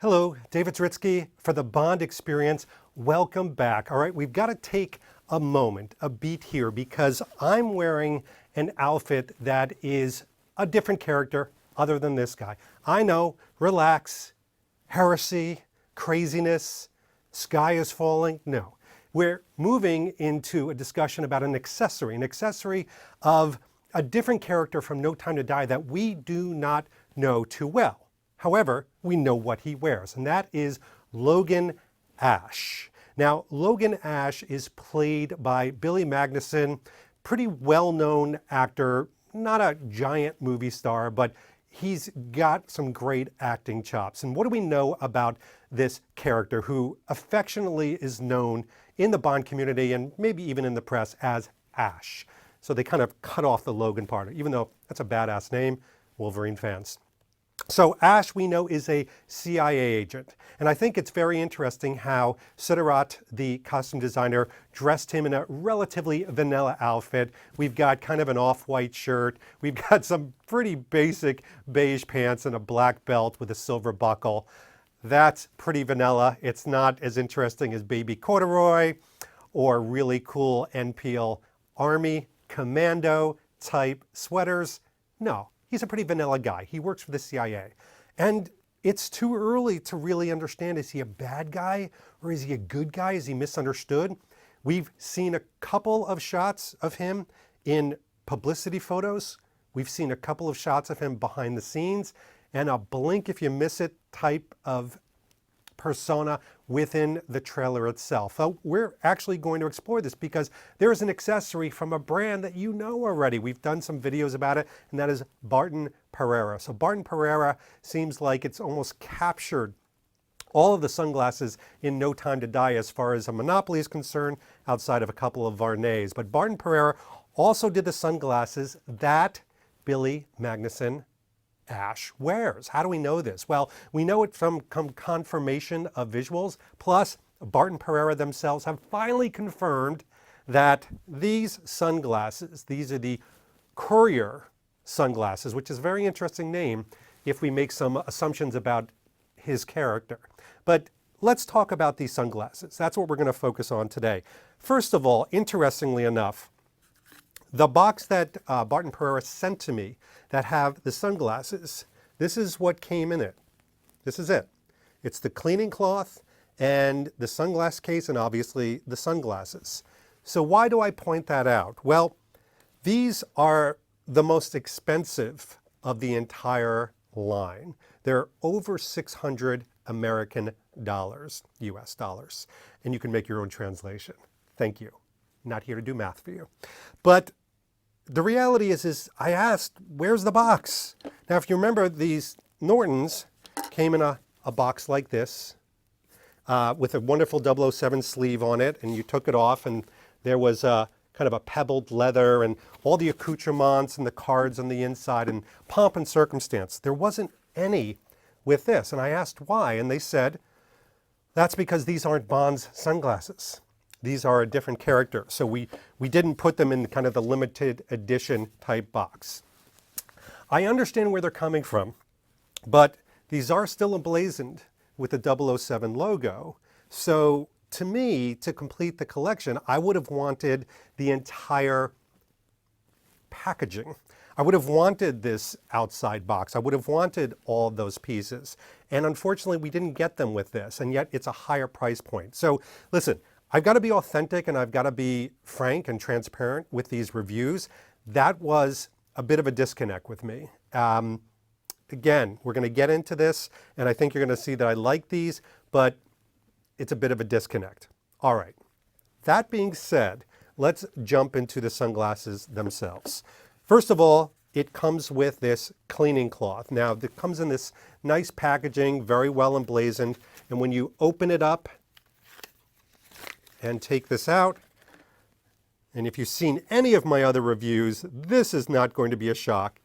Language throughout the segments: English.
Hello, David Zritsky for the Bond Experience. Welcome back. All right, we've got to take a moment, a beat here, because I'm wearing an outfit that is a different character other than this guy. I know, relax, heresy, craziness, sky is falling. No, we're moving into a discussion about an accessory of a different character from No Time to Die that we do not know too well. However, we know what he wears, and that is Logan Ash. Now, Logan Ash is played by Billy Magnuson, pretty well-known actor, not a giant movie star, but he's got some great acting chops. And what do we know about this character who affectionately is known in the Bond community and maybe even in the press as Ash? So they kind of cut off the Logan part, even though that's a badass name, Wolverine fans. So Ash, we know, is a CIA agent. And I think it's very interesting how Siddharth, the costume designer, dressed him in a relatively vanilla outfit. We've got kind of an off-white shirt. We've got some pretty basic beige pants and a black belt with a silver buckle. That's pretty vanilla. It's not as interesting as baby corduroy or really cool NPL Army Commando type sweaters. No. He's a pretty vanilla guy. He works for the CIA. And it's too early to really understand, is he a bad guy or is he a good guy? Is he misunderstood? We've seen a couple of shots of him in publicity photos. We've seen a couple of shots of him behind the scenes and a blink if you miss it type of persona within the trailer itself. So we're actually going to explore this because there is an accessory from a brand that you know already. We've done some videos about it, and that is Barton Perreira. So Barton Perreira seems like it's almost captured all of the sunglasses in No Time to Die as far as a monopoly is concerned, outside of a couple of Varnays. But Barton Perreira also did the sunglasses that Billy Magnuson Ash wears. How do we know this? Well, we know it from confirmation of visuals, plus Barton Perreira themselves have finally confirmed that these sunglasses, these are the Courtier sunglasses, which is a very interesting name if we make some assumptions about his character. But let's talk about these sunglasses. That's what we're going to focus on today. First of all, interestingly enough, the box that Barton Perreira sent to me that have the sunglasses, this is what came in it. This is it. It's the cleaning cloth and the sunglass case and obviously the sunglasses. So why do I point that out? Well, these are the most expensive of the entire line. They're over 600 American dollars, US dollars. And you can make your own translation. Thank you. Not here to do math for you. But the reality is I asked, where's the box? Now, if you remember, these Nortons came in a box like this with a wonderful 007 sleeve on it, and you took it off, and there was kind of a pebbled leather and all the accoutrements and the cards on the inside and pomp and circumstance. There wasn't any with this, and I asked why, and they said, that's because these aren't Bond's sunglasses. These are a different character. So we didn't put them in kind of the limited edition type box. I understand where they're coming from, but these are still emblazoned with the 007 logo. So to me, to complete the collection, I would have wanted the entire packaging. I would have wanted this outside box. I would have wanted all of those pieces. And unfortunately, we didn't get them with this, and yet it's a higher price point. So listen, I've got to be authentic and I've got to be frank and transparent with these reviews. That was a bit of a disconnect with me. Again, we're going to get into this and I think you're going to see that I like these, but it's a bit of a disconnect. All right. That being said, let's jump into the sunglasses themselves. First of all, it comes with this cleaning cloth. Now, it comes in this nice packaging, very well emblazoned, and when you open it up, and take this out. And if you've seen any of my other reviews, this is not going to be a shock.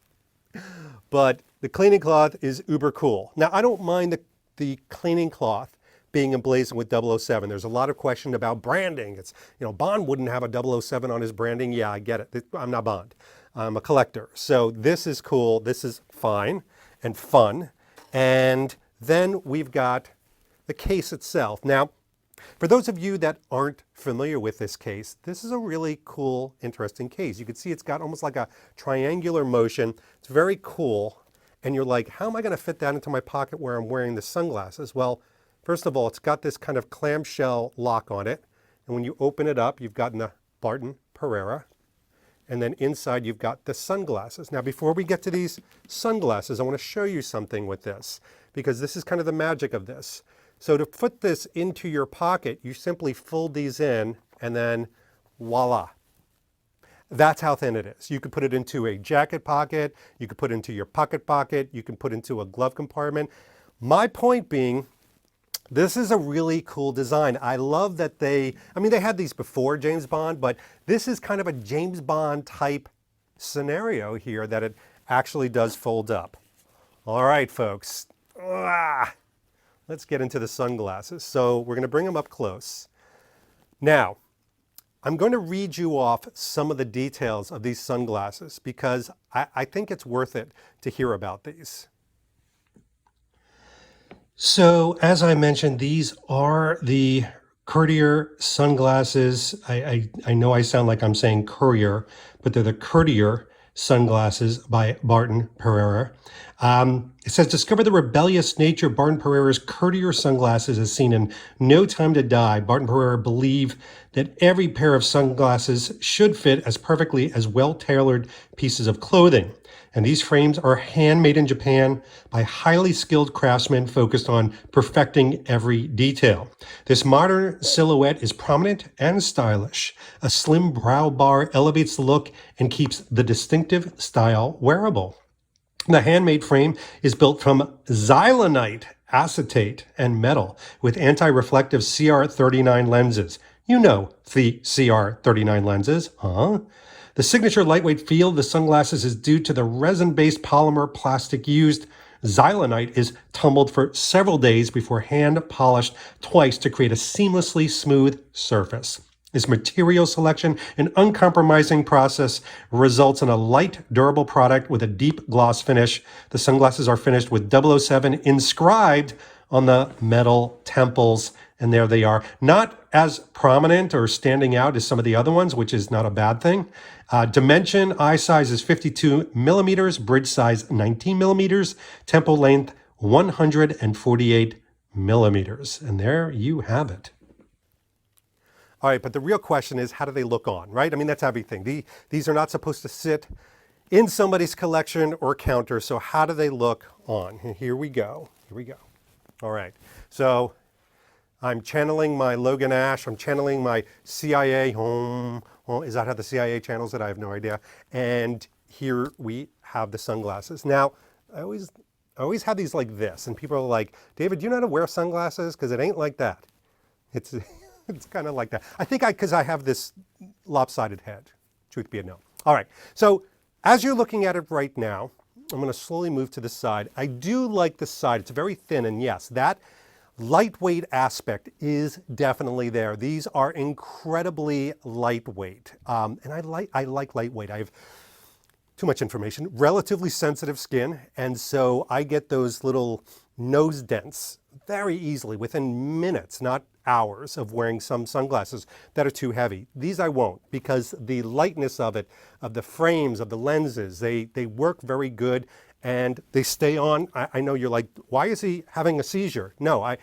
But the cleaning cloth is uber cool. Now, I don't mind the cleaning cloth being emblazoned with 007. There's a lot of question about branding. It's, Bond wouldn't have a 007 on his branding. Yeah, I get it. I'm not Bond. I'm a collector. So this is cool. This is fine and fun. And Then we've got the case itself. Now, for those of you that aren't familiar with this case, this is a really cool, interesting case. You can see it's got almost like a triangular motion. It's very cool. And you're like, how am I going to fit that into my pocket where I'm wearing the sunglasses? Well, first of all, it's got this kind of clamshell lock on it. And when you open it up, you've got the Barton Perreira. And then inside, you've got the sunglasses. Now, before we get to these sunglasses, I want to show you something with this, because this is kind of the magic of this. So to put this into your pocket, you simply fold these in, and then voila. That's how thin it is. You could put it into a jacket pocket, you could put it into your pocket, you can put it into a glove compartment. My point being, this is a really cool design. I love that they had these before James Bond, but this is kind of a James Bond type scenario here that it actually does fold up. All right, folks. Let's get into the sunglasses. So we're going to bring them up close. Now, I'm going to read you off some of the details of these sunglasses because I think it's worth it to hear about these. So, as I mentioned, these are the Courtier sunglasses. I know I sound like I'm saying courier, but they're the Courtier sunglasses by Barton Perreira. It says, discover the rebellious nature of Barton Perreira's Courtier sunglasses as seen in No Time to Die. Barton Perreira believed that every pair of sunglasses should fit as perfectly as well-tailored pieces of clothing. And these frames are handmade in Japan by highly skilled craftsmen focused on perfecting every detail. This modern silhouette is prominent and stylish. A slim brow bar elevates the look and keeps the distinctive style wearable. The handmade frame is built from xylonite, acetate, and metal with anti-reflective CR39 lenses. You know the CR39 lenses, huh? The signature lightweight feel of the sunglasses is due to the resin-based polymer plastic used. Xylonite is tumbled for several days before hand polished twice to create a seamlessly smooth surface. This material selection and uncompromising process results in a light, durable product with a deep gloss finish. The sunglasses are finished with 007 inscribed on the metal temples, and there they are. Not as prominent or standing out as some of the other ones, which is not a bad thing. Dimension, eye size is 52 millimeters, bridge size 19 millimeters, temple length 148 millimeters. And there you have it. All right, but the real question is, how do they look on, right? I mean, that's everything. These are not supposed to sit in somebody's collection or counter, so how do they look on? Here we go. All right, so I'm channeling my Logan Ash. I'm channeling my CIA home. Is that how the CIA channels it? I have no idea. And here we have the sunglasses. Now, I always have these like this, and people are like, David, do you know how to wear sunglasses? Because it ain't like that. It's kind of like that. I think because I have this lopsided head, truth be known. All right, so as you're looking at it right now, I'm going to slowly move to the side. I do like the side. It's very thin, and yes, that lightweight aspect is definitely there. These are incredibly lightweight, and I like lightweight. I have too much information. Relatively sensitive skin, and so I get those little nose dents very easily within minutes, not hours, of wearing some sunglasses that are too heavy. These I won't, because the lightness of it, of the frames, of the lenses, they work very good and they stay on. I know you're like, why is he having a seizure? No,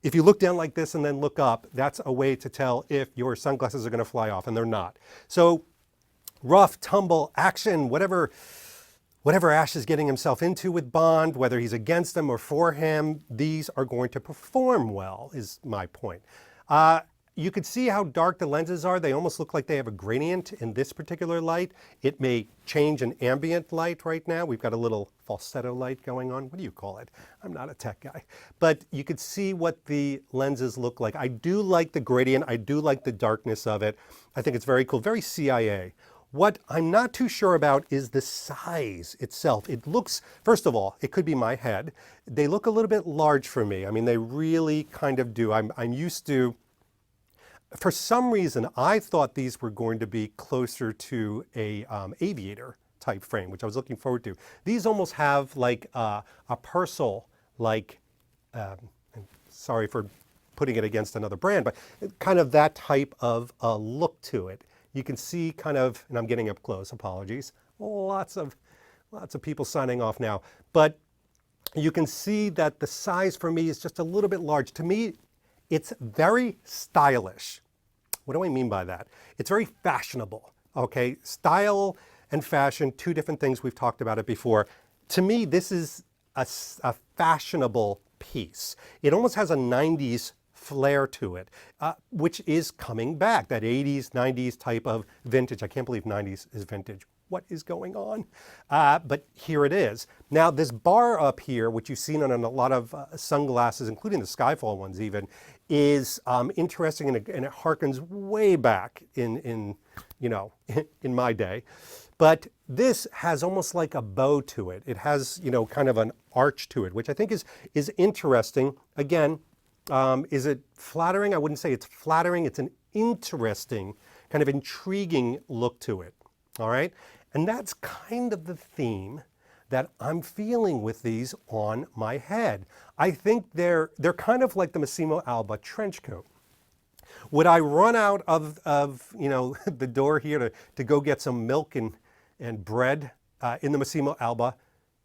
if you look down like this and then look up, that's a way to tell if your sunglasses are going to fly off, and they're not. So rough, tumble, action, whatever Ash is getting himself into with Bond, whether he's against them or for him, these are going to perform well, is my point. You could see how dark the lenses are. They almost look like they have a gradient in this particular light. It may change in ambient light right now. We've got a little falsetto light going on. What do you call it? I'm not a tech guy. But you could see what the lenses look like. I do like the gradient. I do like the darkness of it. I think it's very cool, very CIA. What I'm not too sure about is the size itself. It looks, first of all, it could be my head. They look a little bit large for me. I mean, they really kind of do. I'm used to, for some reason, I thought these were going to be closer to a aviator type frame, which I was looking forward to. These almost have like a Purcell like, and sorry for putting it against another brand, but kind of that type of look to it. You can see kind of, and I'm getting up close, apologies, lots of people signing off now, but you can see that the size for me is just a little bit large. To me, it's very stylish. What do I mean by that? It's very fashionable, okay? Style and fashion, two different things. We've talked about it before. To me, this is a fashionable piece. It almost has a 90s flair to it, which is coming back, that 80s, 90s type of vintage. I can't believe 90s is vintage. What is going on? But here it is. Now, this bar up here, which you've seen on a lot of sunglasses, including the Skyfall ones even, is interesting, and it harkens way back in in my day. But this has almost like a bow to it. It has, kind of an arch to it, which I think is interesting. Again, is it flattering? I wouldn't say it's flattering. It's an interesting, kind of intriguing look to it. All right? And that's kind of the theme that I'm feeling with these on my head. I think they're kind of like the Massimo Alba trench coat. Would I run out of the door here to go get some milk and bread in the Massimo Alba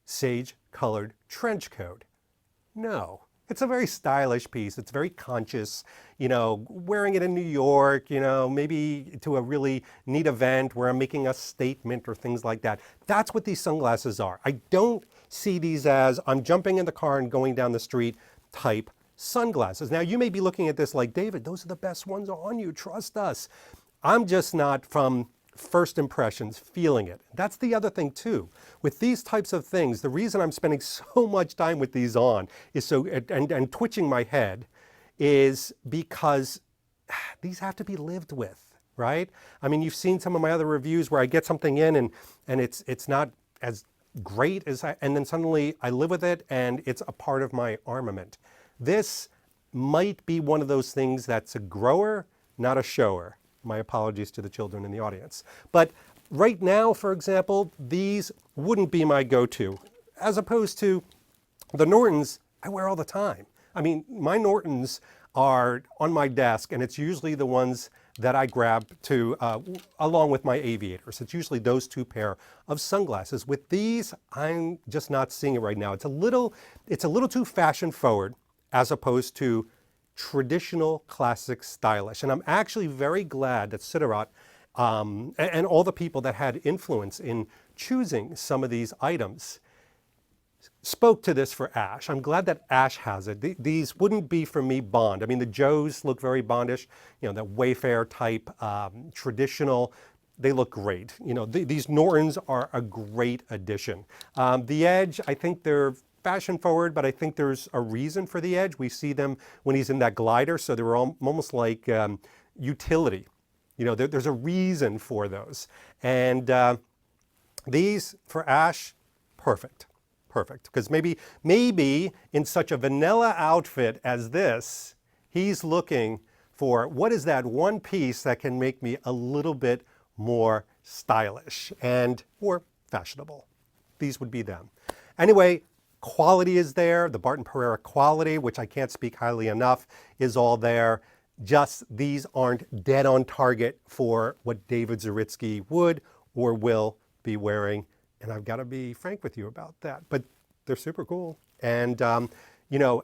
sage-colored trench coat? No. It's a very stylish piece. It's very conscious, wearing it in New York, maybe to a really neat event where I'm making a statement or things like that. That's what these sunglasses are. I don't see these as I'm jumping in the car and going down the street type sunglasses. Now, you may be looking at this like, David, those are the best ones on you. Trust us. I'm just not, from first impressions, feeling it. That's the other thing too. With these types of things, the reason I'm spending so much time with these on is and twitching my head is because these have to be lived with, right? I mean, you've seen some of my other reviews where I get something in and it's not as great as and then suddenly I live with it and it's a part of my armament. This might be one of those things that's a grower, not a shower. My apologies to the children in the audience. But right now, for example, these wouldn't be my go-to, as opposed to the Nortons I wear all the time. I mean, my Nortons are on my desk, and it's usually the ones that I grab to, along with my aviators. It's usually those two pair of sunglasses. With these, I'm just not seeing it right now. It's a little too fashion forward, as opposed to traditional, classic, stylish. And I'm actually very glad that Siderat and all the people that had influence in choosing some of these items spoke to this for Ash. I'm glad that Ash has it. These wouldn't be for me Bond. I mean, the Joes look very Bondish, that Wayfair type, traditional. They look great. These Nortons are a great addition. The Edge, I think they're fashion forward, but I think there's a reason for the Edge. We see them when he's in that glider, so they were almost like utility. There's a reason for those. And these, for Ash, perfect. Because maybe in such a vanilla outfit as this, he's looking for what is that one piece that can make me a little bit more stylish or fashionable. These would be them. Anyway, quality is there. The Barton Perreira quality, which I can't speak highly enough, is all there. Just these aren't dead on target for what David Zaritsky would or will be wearing. And I've got to be frank with you about that. But they're super cool. And,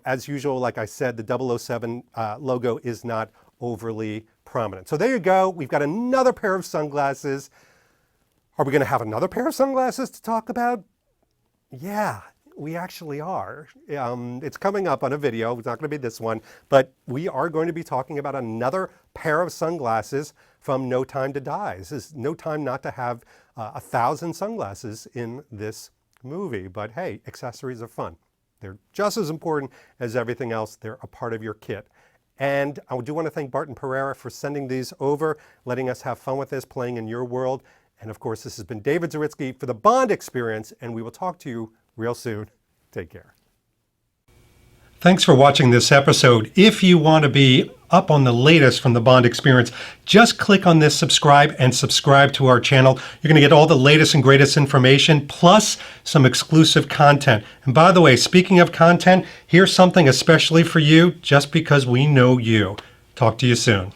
as usual, like I said, the 007 logo is not overly prominent. So there you go. We've got another pair of sunglasses. Are we going to have another pair of sunglasses to talk about? Yeah, we actually are. It's coming up on a video. It's not going to be this one, but we are going to be talking about another pair of sunglasses from No Time to Die. This is no time not to have 1,000 sunglasses in this movie, but hey, accessories are fun. They're just as important as everything else. They're a part of your kit. And I do want to thank Barton Perreira for sending these over, letting us have fun with this, playing in your world. And of course, this has been David Zaritsky for the Bond Experience, and we will talk to you real soon. Take care. Thanks for watching this episode. If you want to be up on the latest from the Bond experience, just click on this subscribe and subscribe to our channel. You're going to get all the latest and greatest information, plus some exclusive content. And by the way, speaking of content, here's something especially for you, just because we know you. Talk to you soon.